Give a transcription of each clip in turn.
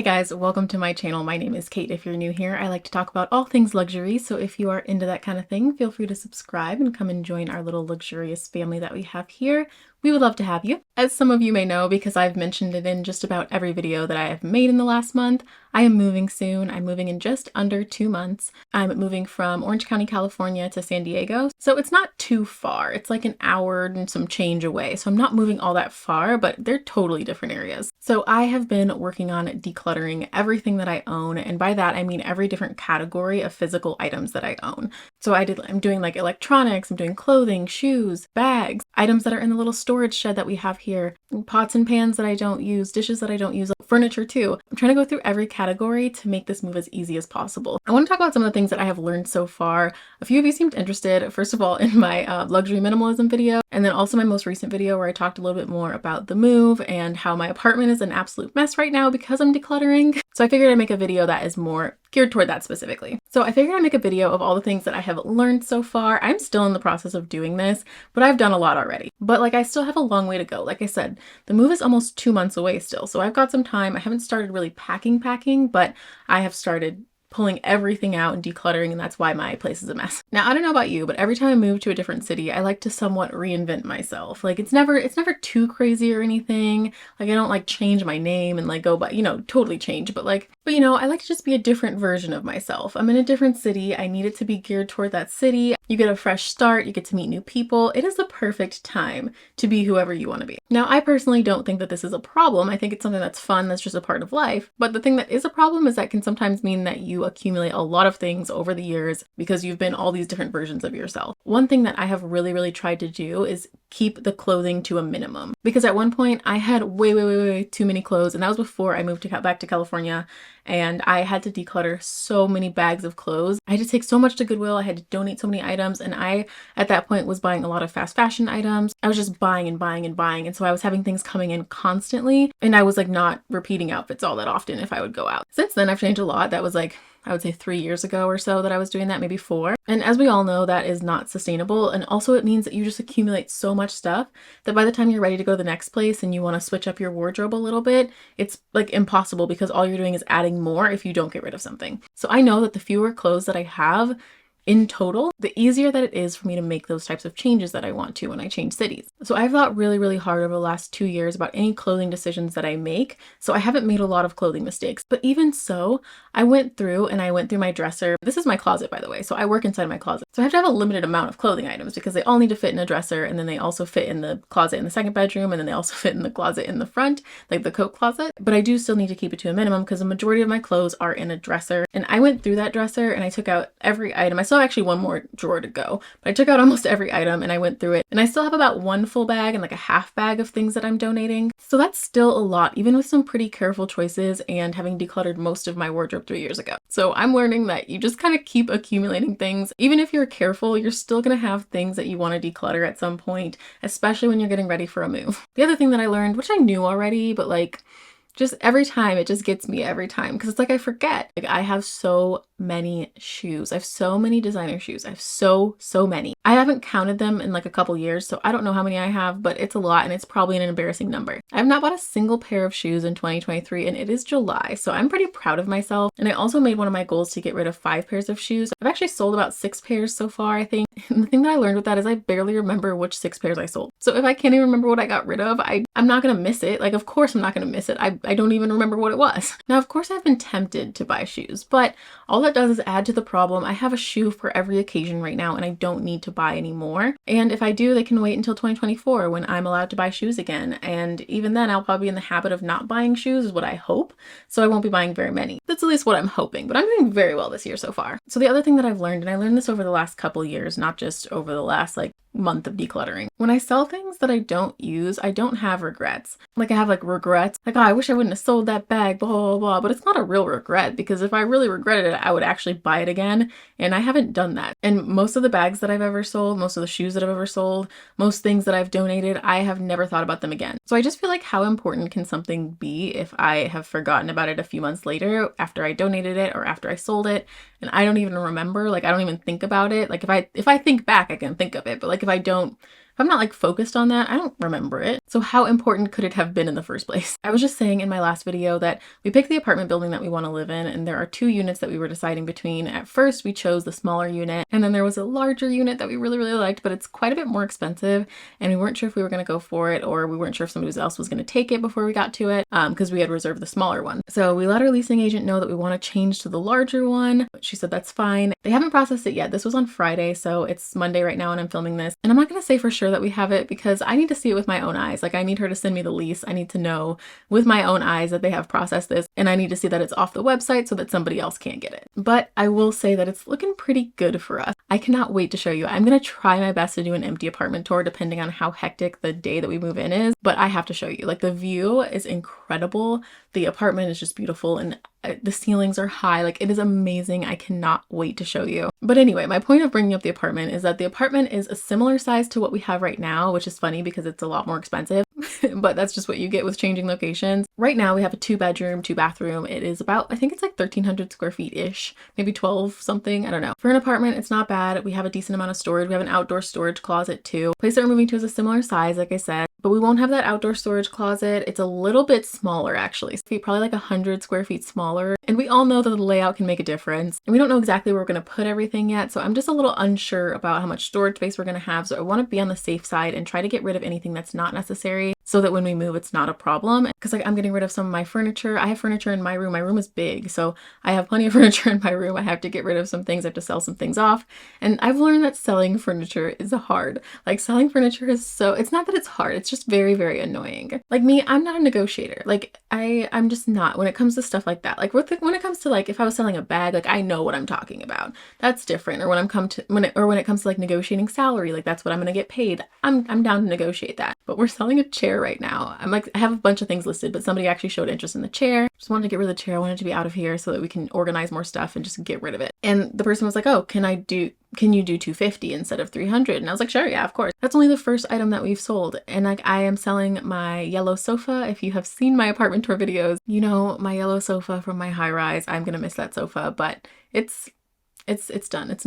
Hey guys, welcome to my channel. My name is Kate. If you're new here, I like to talk about all things luxury, so if you are into that kind of thing, feel free to subscribe and come and join our little luxurious family that we have here. We would love to have you. As some of you may know, because I've mentioned it in just about every video that I have made in the last month, I am moving soon. I'm moving in just under 2 months. I'm moving from Orange County, California to San Diego, so it's not too far. It's like an hour and some change away, so I'm not moving all that far, but they're totally different areas. So I have been working on decluttering everything that I own, and by that I mean every different category of physical items that I own. So I'm doing like electronics, I'm doing clothing, shoes, bags, items that are in the little storage shed that we have here, pots and pans that I don't use, dishes that I don't use, furniture too. I'm trying to go through every category to make this move as easy as possible. I want to talk about some of the things that I have learned so far. A few of you seemed interested, first of all, in my luxury minimalism video, and then also my most recent video where I talked a little bit more about the move and how my apartment is an absolute mess right now because I'm decluttering. So I figured I'd make a video that is more geared toward that specifically. So I figured I'd make a video of all the things that I have learned so far. I'm still in the process of doing this, but I've done a lot already. But like I still have a long way to go. Like I said, the move is almost 2 months away still. So I've got some time. I haven't started really packing, but I have started pulling everything out and decluttering, and that's why my place is a mess. Now, I don't know about you, but every time I move to a different city, I like to somewhat reinvent myself. Like it's never too crazy or anything. Like I don't like change my name and like go by, totally change, but I like to just be a different version of myself. I'm in a different city. I need it to be geared toward that city. You get a fresh start, you get to meet new people. It is the perfect time to be whoever you want to be. Now, I personally don't think that this is a problem. I think it's something that's fun, that's just a part of life. But the thing that is a problem is that can sometimes mean that you accumulate a lot of things over the years because you've been all these different versions of yourself. One thing that I have really tried to do is keep the clothing to a minimum, because at one point I had way too many clothes, and that was before I moved back to California, and I had to declutter so many bags of clothes. I had to take so much to Goodwill. I had to donate so many items, and I at that point was buying a lot of fast fashion items. I was just buying and buying and buying, and so I was having things coming in constantly, and I was like not repeating outfits all that often if I would go out. Since then I've changed a lot. That was like, I would say 3 years ago or so that I was doing that, maybe 4. And as we all know, that is not sustainable. And also it means that you just accumulate so much stuff that by the time you're ready to go to the next place and you want to switch up your wardrobe a little bit, it's like impossible because all you're doing is adding more if you don't get rid of something. So I know that the fewer clothes that I have in total, the easier that it is for me to make those types of changes that I want to when I change cities. So I've thought really hard over the last 2 years about any clothing decisions that I make. So I haven't made a lot of clothing mistakes, but even so, I went through my dresser. This is my closet, by the way. So I work inside my closet. So I have to have a limited amount of clothing items because they all need to fit in a dresser, and then they also fit in the closet in the second bedroom, and then they also fit in the closet in the front, like the coat closet. But I do still need to keep it to a minimum because the majority of my clothes are in a dresser. And I went through that dresser and I took out every item. I still have actually one more drawer to go, but I took out almost every item and I went through it, and I still have about one full bag and like a half bag of things that I'm donating. So that's still a lot, even with some pretty careful choices and having decluttered most of my wardrobe 3 years ago. So I'm learning that you just kind of keep accumulating things. Even if you're careful, you're still going to have things that you want to declutter at some point, especially when you're getting ready for a move. The other thing that I learned, which I knew already, but like just every time it just gets me every time, because it's like I forget. Like I have so many shoes. I have so many designer shoes. I have so many. I haven't counted them in like a couple years, so I don't know how many I have, but it's a lot, and it's probably an embarrassing number. I have not bought a single pair of shoes in 2023, and it is July, so I'm pretty proud of myself. And I also made one of my goals to get rid of 5 pairs of shoes. I've actually sold about 6 pairs so far, I think. And the thing that I learned with that is I barely remember which 6 pairs I sold. So if I can't even remember what I got rid of, I'm not gonna miss it. Like, of course I'm not gonna miss it. I don't even remember what it was. Now, of course I've been tempted to buy shoes, but all that does is add to the problem. I have a shoe for every occasion right now, and I don't need to buy any more. And if I do, they can wait until 2024 when I'm allowed to buy shoes again. And even then I'll probably be in the habit of not buying shoes is what I hope. So I won't be buying very many. That's at least what I'm hoping, but I'm doing very well this year so far. So the other thing that I've learned, and I learned this over the last couple years, not just over the last like month of decluttering. When I sell things that I don't use, I don't have regrets. Like I have like regrets, like, oh, I wish I wouldn't have sold that bag, blah, blah, blah. But it's not a real regret, because if I really regretted it, I would actually buy it again. And I haven't done that. And most of the bags that I've ever sold, most of the shoes that I've ever sold, most things that I've donated, I have never thought about them again. So I just feel like, how important can something be if I have forgotten about it a few months later after I donated it or after I sold it, and I don't even remember, like I don't even think about it. Like if I think back, I can think of it, but like if I I'm not like focused on that, I don't remember it. So how important could it have been in the first place? I was just saying in my last video that we picked the apartment building that we want to live in, and there are two units that we were deciding between. At first, we chose the smaller unit, and then there was a larger unit that we really, really liked, but it's quite a bit more expensive, and we weren't sure if we were going to go for it, or we weren't sure if somebody else was going to take it before we got to it, because we had reserved the smaller one. So we let our leasing agent know that we want to change to the larger one. She said that's fine. They haven't processed it yet. This was on Friday, so it's Monday right now and I'm filming this. And I'm not going to say for sure that we have it because I need to see it with my own eyes. Like, I need her to send me the lease. I need to know with my own eyes that they have processed this, and I need to see that it's off the website so that somebody else can't get it. But I will say that it's looking pretty good for us. I cannot wait to show you. I'm going to try my best to do an empty apartment tour depending on how hectic the day that we move in is, but I have to show you. Like, the view is incredible. The apartment is just beautiful, and the ceilings are high. Like, it is amazing. I cannot wait to show you. But anyway, my point of bringing up the apartment is that the apartment is a similar size to what we have right now, which is funny because it's a lot more expensive, but that's just what you get with changing locations. Right now we have a 2-bedroom, 2-bathroom. It is about, I think it's like 1,300 square feet-ish, maybe 12 something. I don't know. For an apartment, it's not bad. We have a decent amount of storage. We have an outdoor storage closet too. The place that we're moving to is a similar size, like I said, but we won't have that outdoor storage closet. It's a little bit smaller actually. Probably like 100 square feet smaller. And we all know that the layout can make a difference. And we don't know exactly where we're going to put everything yet. So I'm just a little unsure about how much storage space we're going to have. So I want to be on the safe side and try to get rid of anything that's not necessary so that when we move, it's not a problem. Because like, I'm getting rid of some of my furniture. I have furniture in my room. My room is big, so I have plenty of furniture in my room. I have to get rid of some things. I have to sell some things off. And I've learned that selling furniture is hard. Like, selling furniture is it's not that it's hard. It's just very, very annoying. Like me, I'm not a negotiator. Like I'm just not when it comes to stuff like that. Like when it comes to like, if I was selling a bag, like I know what I'm talking about. That's different. Or when it comes to like negotiating salary, like that's what I'm going to get paid. I'm down to negotiate that. But we're selling a chair right now. I have a bunch of things listed, but somebody actually showed interest in the chair. Just wanted to get rid of the chair. I wanted it to be out of here so that we can organize more stuff and just get rid of it. And the person was like, "Oh, can you do 250 instead of 300?" And I was like, "Sure, yeah, of course." That's only the first item that we've sold. And like, I am selling my yellow sofa. If you have seen my apartment tour videos, you know my yellow sofa from my high rise. I'm gonna miss that sofa, but it's done. It's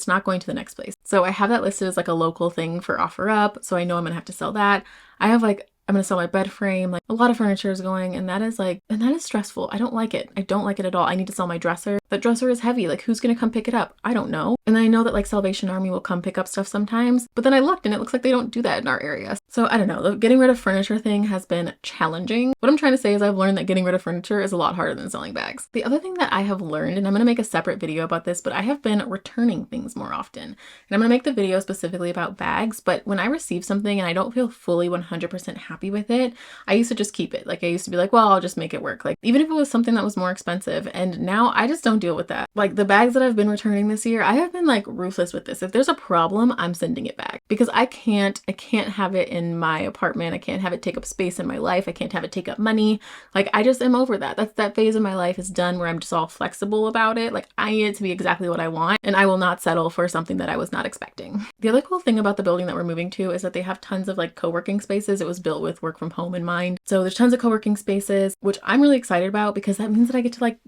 not going to the next place. So I have that listed as like a local thing for OfferUp. So I know I'm gonna have to sell that. I'm gonna sell my bed frame. Like, a lot of furniture is going, and that is stressful. I don't like it. I don't like it at all. I need to sell my dresser. That dresser is heavy. Like, who's gonna come pick it up? I don't know. And I know that like Salvation Army will come pick up stuff sometimes, but then I looked and it looks like they don't do that in our area. So I don't know. The getting rid of furniture thing has been challenging. What I'm trying to say is I've learned that getting rid of furniture is a lot harder than selling bags. The other thing that I have learned, and I'm gonna make a separate video about this, but I have been returning things more often. And I'm gonna make the video specifically about bags, but when I receive something and I don't feel fully 100% happy with it, I used to just keep it. Like, I used to be like, well, I'll just make it work. Like, even if it was something that was more expensive. And now I just don't deal with that. Like, the bags that I've been returning this year, I have been like ruthless with this. If there's a problem, I'm sending it back because I can't have it in my apartment. I can't have it take up space in my life. I can't have it take up money. Like, I just am over that. That phase of my life is done where I'm just all flexible about it. Like, I need it to be exactly what I want, and I will not settle for something that I was not expecting. The other cool thing about the building that we're moving to is that they have tons of like co-working spaces. It was built with work from home in mind. So there's tons of co-working spaces, which I'm really excited about because that means that I get to like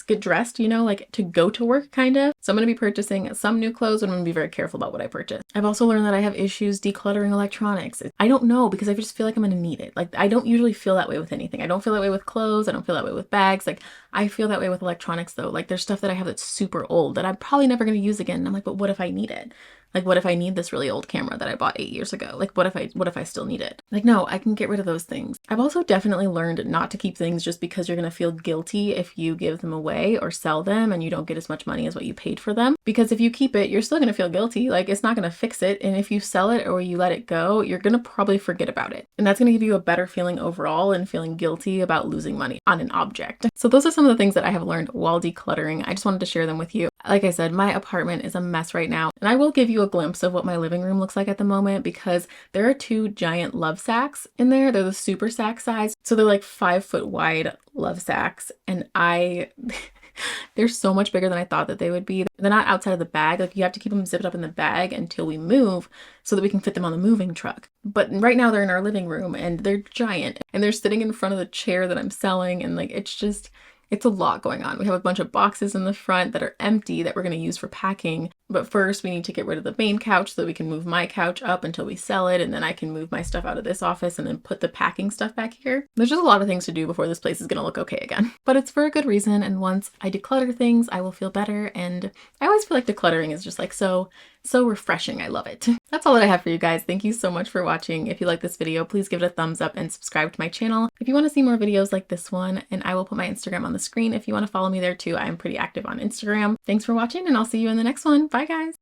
get dressed, you know, like to go to work kind of. So I'm going to be purchasing some new clothes, and I'm going to be very careful about what I purchase. I've also learned that I have issues decluttering electronics. I don't know because I just feel like I'm going to need it. Like, I don't usually feel that way with anything. I don't feel that way with clothes. I don't feel that way with bags. Like, I feel that way with electronics though. Like, there's stuff that I have that's super old that I'm probably never going to use again. And I'm like, but what if I need it? Like, what if I need this really old camera that I bought 8 years ago? Like, what if I still need it? Like, no, I can get rid of those things. I've also definitely learned not to keep things just because you're going to feel guilty if you give them away or sell them and you don't get as much money as what you paid for them. Because if you keep it, you're still going to feel guilty. Like, it's not going to fix it. And if you sell it or you let it go, you're going to probably forget about it. And that's going to give you a better feeling overall and feeling guilty about losing money on an object. So those are some of the things that I have learned while decluttering. I just wanted to share them with you. Like I said, my apartment is a mess right now, and I will give you a glimpse of what my living room looks like at the moment because there are 2 giant love sacks in there. They're the super sack size. So they're like 5 foot wide love sacks, and they're so much bigger than I thought that they would be. They're not outside of the bag. Like, you have to keep them zipped up in the bag until we move so that we can fit them on the moving truck. But right now they're in our living room and they're giant and they're sitting in front of the chair that I'm selling. And like, it's It's a lot going on. We have a bunch of boxes in the front that are empty that we're going to use for packing. But first we need to get rid of the main couch so that we can move my couch up until we sell it. And then I can move my stuff out of this office and then put the packing stuff back here. There's just a lot of things to do before this place is going to look okay again. But it's for a good reason. And once I declutter things, I will feel better. And I always feel like decluttering is just like so refreshing. I love it. That's all that I have for you guys. Thank you so much for watching. If you like this video, please give it a thumbs up and subscribe to my channel if you want to see more videos like this one. And I will put my Instagram on the screen if you want to follow me there too. I'm pretty active on Instagram. Thanks for watching, and I'll see you in the next one. Bye guys.